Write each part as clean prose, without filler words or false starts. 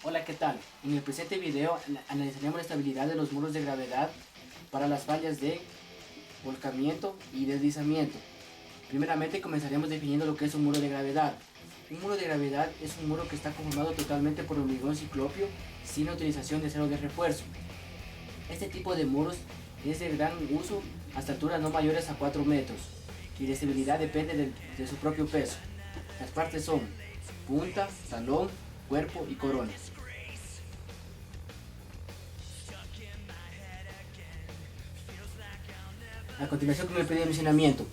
Hola, ¿qué tal? En el presente video analizaremos la estabilidad de los muros de gravedad para las fallas de volcamiento y deslizamiento. Primeramente comenzaremos definiendo lo que es un muro de gravedad. Un muro de gravedad es un muro que está conformado totalmente por hormigón ciclopio sin la utilización de acero de refuerzo. Este tipo de muros es de gran uso hasta alturas no mayores a 4 metros y la estabilidad depende de su propio peso. Las partes son punta, talón, cuerpo y corona. A continuación con el predimensionamiento.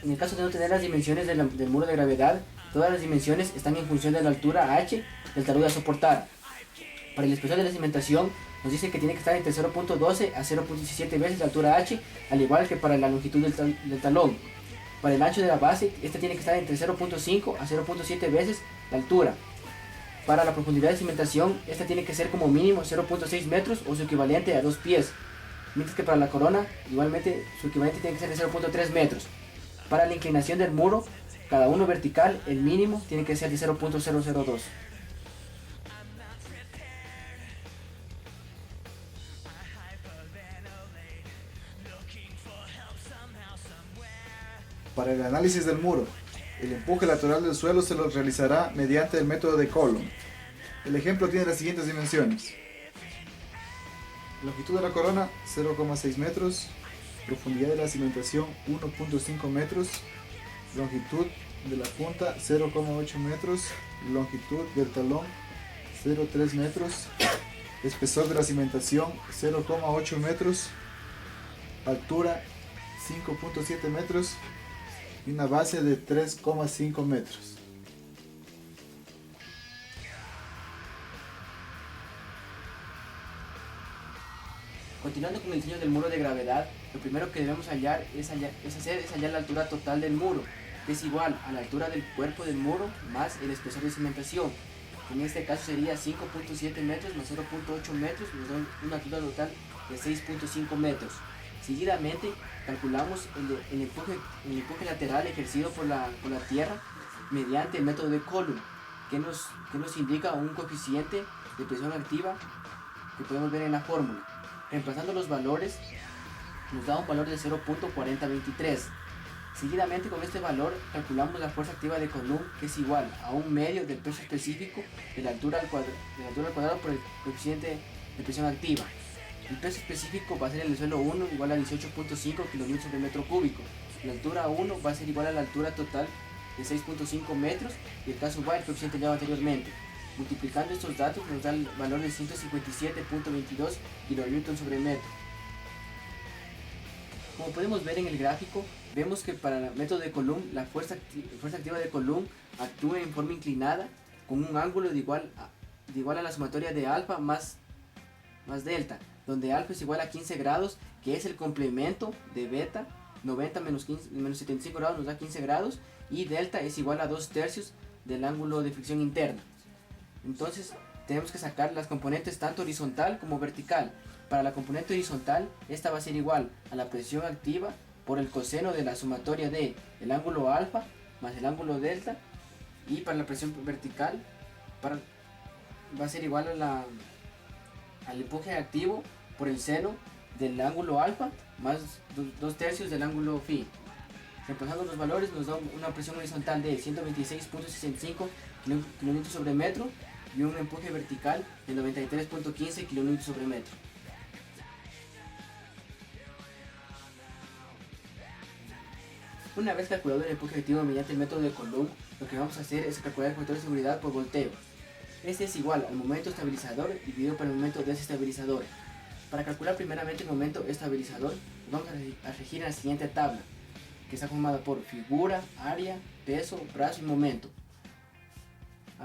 En el caso de no tener las dimensiones del muro de gravedad, todas las dimensiones están en función de la altura h del talud a soportar. Para el espesor de la cimentación nos dice que tiene que estar entre 0.12 a 0.17 veces la altura h, al igual que para la longitud del talón. Para el ancho de la base, este tiene que estar entre 0.5 a 0.7 veces la altura. Para la profundidad de cimentación, esta tiene que ser como mínimo 0.6 metros o su equivalente a 2 pies. Mientras que para la corona, igualmente su equivalente tiene que ser de 0.3 metros. Para la inclinación del muro, cada uno vertical, el mínimo tiene que ser de 0.002. Para el análisis del muro, el empuje lateral del suelo se lo realizará mediante el método de Coulomb. El ejemplo tiene las siguientes dimensiones. Longitud de la corona 0,6 metros, profundidad de la cimentación 1.5 metros, longitud de la punta 0,8 metros, longitud del talón 0,3 metros, espesor de la cimentación 0,8 metros, altura 5.7 metros y una base de 3,5 metros. Continuando con el diseño del muro de gravedad, lo primero que debemos hallar es hallar la altura total del muro, que es igual a la altura del cuerpo del muro más el espesor de cimentación. En este caso sería 5.7 metros más 0.8 metros, nos da una altura total de 6.5 metros. Seguidamente calculamos el empuje lateral ejercido por la tierra mediante el método de Coulomb, que nos indica un coeficiente de presión activa que podemos ver en la fórmula. Reemplazando los valores nos da un valor de 0.4023. Seguidamente con este valor calculamos la fuerza activa de Coulomb, que es igual a un medio del peso específico de la altura al cuadrado por el coeficiente de presión activa. El peso específico va a ser en el suelo 1 igual a 18.5 kN sobre metro cúbico. La altura 1 va a ser igual a la altura total de 6.5 metros y el caso va el coeficiente ya anteriormente. Multiplicando estos datos nos da el valor de 157.22 kN sobre metro. Como podemos ver en el gráfico, vemos que para el método de Coulomb, la fuerza activa de Coulomb actúa en forma inclinada con un ángulo de igual a la sumatoria de alfa más delta, donde alfa es igual a 15 grados, que es el complemento de beta. 90 menos 75 grados nos da 15 grados y delta es igual a 2/3 del ángulo de fricción interna. Entonces tenemos que sacar las componentes tanto horizontal como vertical. Para la componente horizontal, esta va a ser igual a la presión activa por el coseno de la sumatoria de el ángulo alfa más el ángulo delta, y para la presión vertical va a ser igual al empuje activo por el seno del ángulo alfa más 2/3 del ángulo phi. Reemplazando los valores nos da una presión horizontal de 126.65 kN sobre metro y un empuje vertical de 93.15 kN sobre metro. Una vez calculado el empuje activo mediante el método de Coulomb, lo que vamos a hacer es calcular el factor de seguridad por volteo. Este es igual al momento estabilizador dividido por el momento desestabilizador. Para calcular primeramente el momento estabilizador, vamos a regir en la siguiente tabla, que está formada por figura, área, peso, brazo y momento.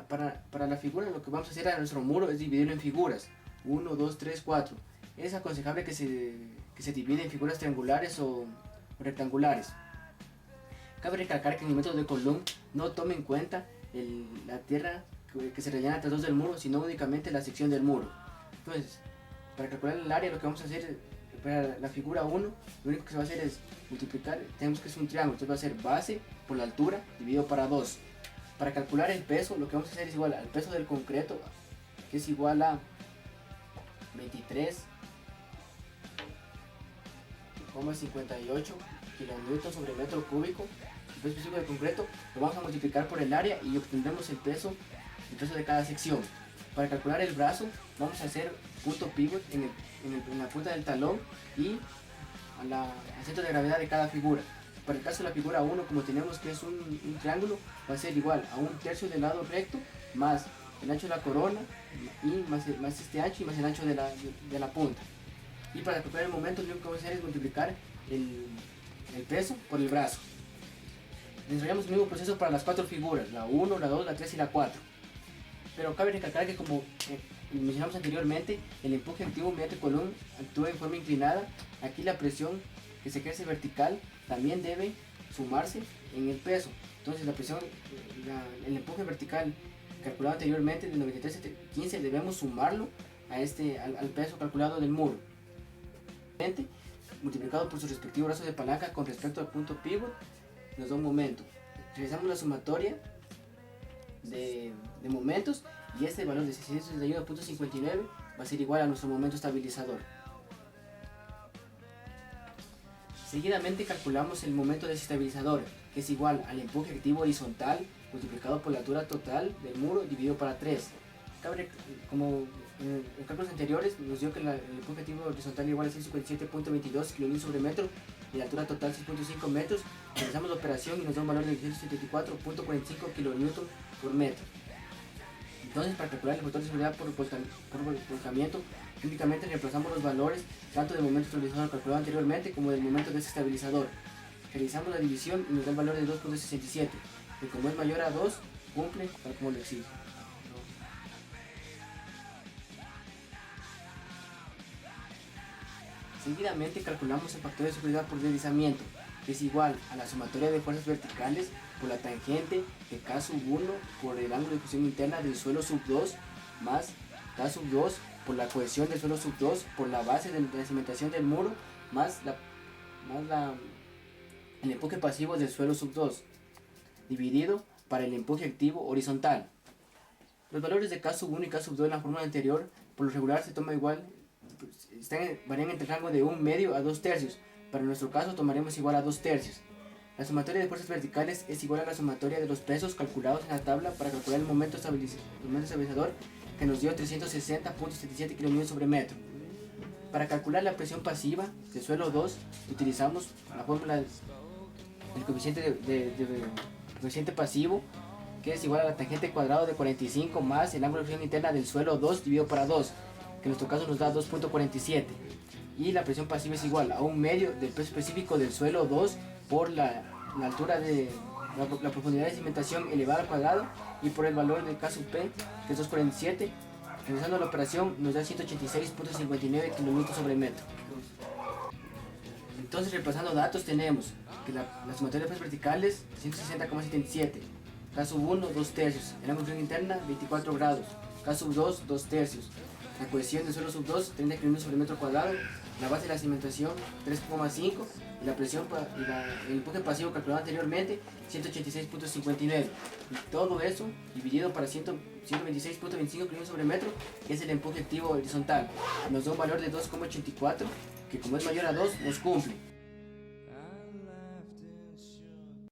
Para la figura, lo que vamos a hacer a nuestro muro es dividirlo en figuras, 1, 2, 3, 4. Es aconsejable que se divide en figuras triangulares o rectangulares. Cabe recalcar que en el método de Coulomb no toma en cuenta la tierra que se rellena alrededor del muro, sino únicamente la sección del muro. Entonces, para calcular el área, lo que vamos a hacer para la figura 1, lo único que se va a hacer es multiplicar. Tenemos que es un triángulo, entonces va a ser base por la altura dividido para 2. Para calcular el peso, lo que vamos a hacer es igual al peso del concreto, que es igual a 23,58 kilonewton sobre metro cúbico. El peso específico de concreto lo vamos a multiplicar por el área y obtendremos el peso de cada sección. Para calcular el brazo vamos a hacer punto pivot en la punta del talón y al centro de gravedad de cada figura. Para el caso de la figura 1, como tenemos que es un triángulo, va a ser igual a 1/3 del lado recto más el ancho de la corona y más este ancho y más el ancho de la punta. Y para calcular el momento lo único que vamos a hacer es multiplicar el peso por el brazo. Desarrollamos el mismo proceso para las 4 figuras, la 1, la 2, la 3 y la 4. Pero cabe recalcar que, como mencionamos anteriormente, el empuje activo mediante column actúa en forma inclinada. Aquí la presión que se ejerce vertical también debe sumarse en el peso. Entonces la presión, el empuje vertical calculado anteriormente de 93,15 debemos sumarlo al peso calculado del muro, multiplicado por su respectivo brazo de palanca con respecto al punto pivot, nos da un momento. Realizamos la sumatoria de momentos y este valor de 661,59 va a ser igual a nuestro momento estabilizador. Seguidamente calculamos el momento desestabilizador, que es igual al empuje activo horizontal multiplicado por la altura total del muro dividido para 3. Como en cálculos anteriores nos dio que el empuje activo horizontal igual a 157,22 kN sobre metro y la altura total 6,5 metros. Realizamos la operación y nos da un valor de 174,45 kN por metro. Entonces, para calcular el factor de seguridad por volcamiento, únicamente reemplazamos los valores tanto del momento estabilizador calculado anteriormente como del momento desestabilizador. Realizamos la división y nos da el valor de 2,67, que como es mayor a 2, cumple tal como lo exige. Seguidamente calculamos el factor de seguridad por deslizamiento, que es igual a la sumatoria de fuerzas verticales por la tangente de K1 por el ángulo de fusión interna del suelo sub 2 más K2 por la cohesión del suelo sub 2 por la base de la cimentación del muro más el empuje pasivo del suelo sub 2 dividido para el empuje activo horizontal. Los valores de K1 y K2 en la fórmula anterior por lo regular se toma igual, varían entre el rango de 1/2 a 2/3. Para nuestro caso tomaremos igual a 2/3. La sumatoria de fuerzas verticales es igual a la sumatoria de los pesos calculados en la tabla para calcular el momento estabilizador, que nos dio 360,77 kN sobre metro. Para calcular la presión pasiva del suelo 2 utilizamos la fórmula del coeficiente pasivo, que es igual a la tangente cuadrado de 45 más el ángulo de fusión interna del suelo 2 dividido para 2, que en nuestro caso nos da 2,47. Y la presión pasiva es igual a 1/2 del peso específico del suelo 2 por la altura de la profundidad de cimentación elevada al cuadrado y por el valor de K sub P, que es 2,47. Realizando la operación nos da 186,59 kN sobre metro. Entonces, repasando datos, tenemos que la sumatoria de fuerzas verticales 160,77, K sub 1 2/3, el ángulo de fusión interna 24 grados, K sub 2 2/3, la cohesión del suelo sub 2 30 kN sobre metro cuadrado, la base de la cimentación 3,5 y la presión el empuje pasivo calculado anteriormente 186,59, y todo eso dividido para 126,25 kN sobre metro, que es el empuje activo horizontal, nos da un valor de 2,84, que como es mayor a 2 nos cumple.